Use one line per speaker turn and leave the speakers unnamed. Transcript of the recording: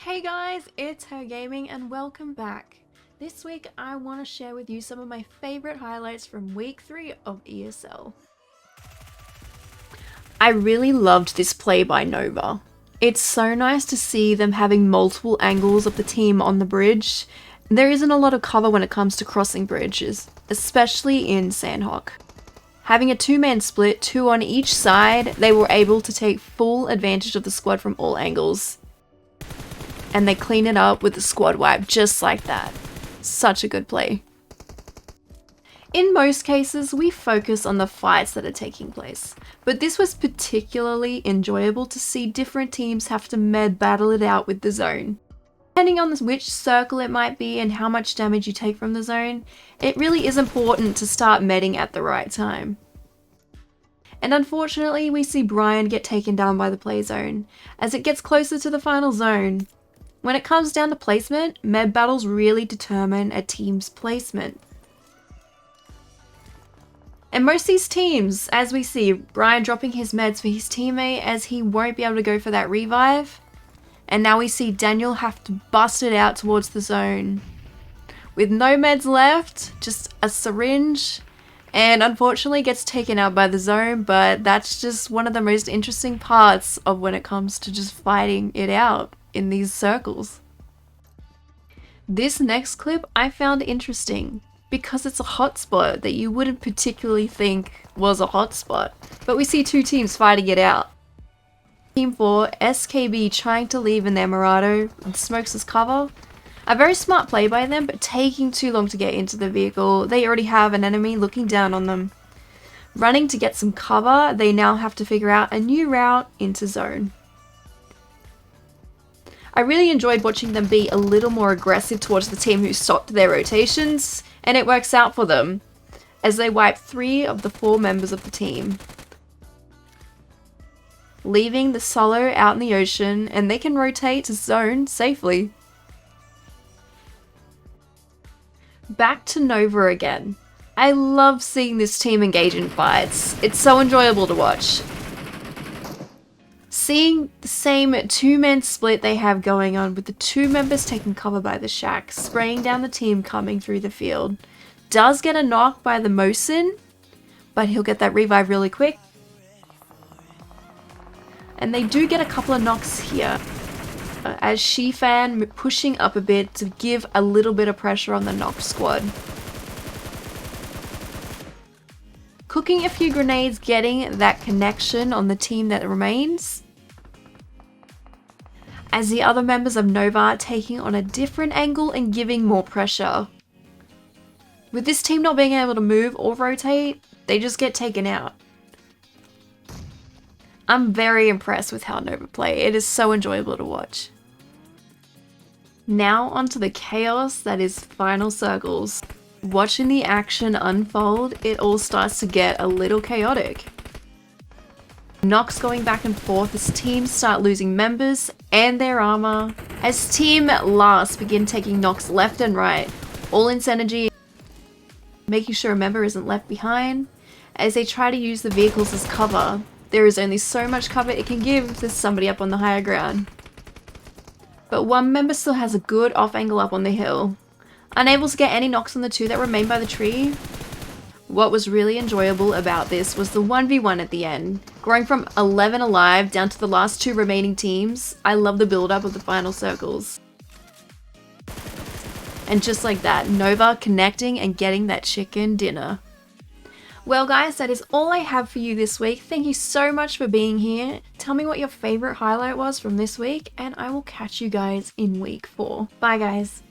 Hey guys, it's Her Gaming and welcome back. This week I want to share with you some of my favorite highlights from week 3 of ESL. I really loved this play by Nova. It's so nice to see them having multiple angles of the team on the bridge. There isn't a lot of cover when it comes to crossing bridges, especially in Sandhawk. Having a two-man split, two on each side, they were able to take full advantage of the squad from all angles. And they clean it up with the squad wipe just like that. Such a good play. In most cases, we focus on the fights that are taking place, but this was particularly enjoyable to see different teams have to med battle it out with the zone. Depending on which circle it might be and how much damage you take from the zone, it really is important to start medding at the right time. And unfortunately, we see Brian get taken down by the play zone. As it gets closer to the final zone, when it comes down to placement, med battles really determine a team's placement. And most of these teams, as we see, Brian dropping his meds for his teammate as he won't be able to go for that revive. And now we see Daniel have to bust it out towards the zone. With no meds left, just a syringe, and unfortunately gets taken out by the zone, but that's just one of the most interesting parts of when it comes to just fighting it out in these circles. This next clip I found interesting because it's a hotspot that you wouldn't particularly think was a hotspot, but we see two teams fighting it out. Team 4, SKB trying to leave in their Murado with smokes as cover. A very smart play by them, but taking too long to get into the vehicle. They already have an enemy looking down on them. Running to get some cover, they now have to figure out a new route into zone. I really enjoyed watching them be a little more aggressive towards the team who stopped their rotations, and it works out for them, as they wipe 3 of the 4 members of the team, leaving the solo out in the ocean, and they can rotate to zone safely. Back to Nova again. I love seeing this team engage in fights. It's so enjoyable to watch. Seeing the same two-man split they have going on with the 2 members taking cover by the shack, spraying down the team coming through the field. Does get a knock by the Mosin, but he'll get that revive really quick. And they do get a couple of knocks here, as Shifan pushing up a bit to give a little bit of pressure on the knocked squad. Cooking a few grenades, getting that connection on the team that remains, as the other members of Nova taking on a different angle and giving more pressure. With this team not being able to move or rotate, they just get taken out. I'm very impressed with how Nova play. It is so enjoyable to watch. Now onto the chaos that is final circles. Watching the action unfold, it all starts to get a little chaotic. Knocks going back and forth as teams start losing members and their armor, as team last begin taking knocks left and right, all in synergy, making sure a member isn't left behind, as they try to use the vehicles as cover. There is only so much cover it can give if there's somebody up on the higher ground. But one member still has a good off angle up on the hill. Unable to get any knocks on the 2 that remain by the tree. What was really enjoyable about this was the 1v1 at the end. Growing from 11 alive down to the last 2 remaining teams, I love the build up of the final circles. And just like that, Nova connecting and getting that chicken dinner. Well guys, that is all I have for you this week. Thank you so much for being here. Tell me what your favorite highlight was from this week, and I will catch you guys in week 4. Bye guys.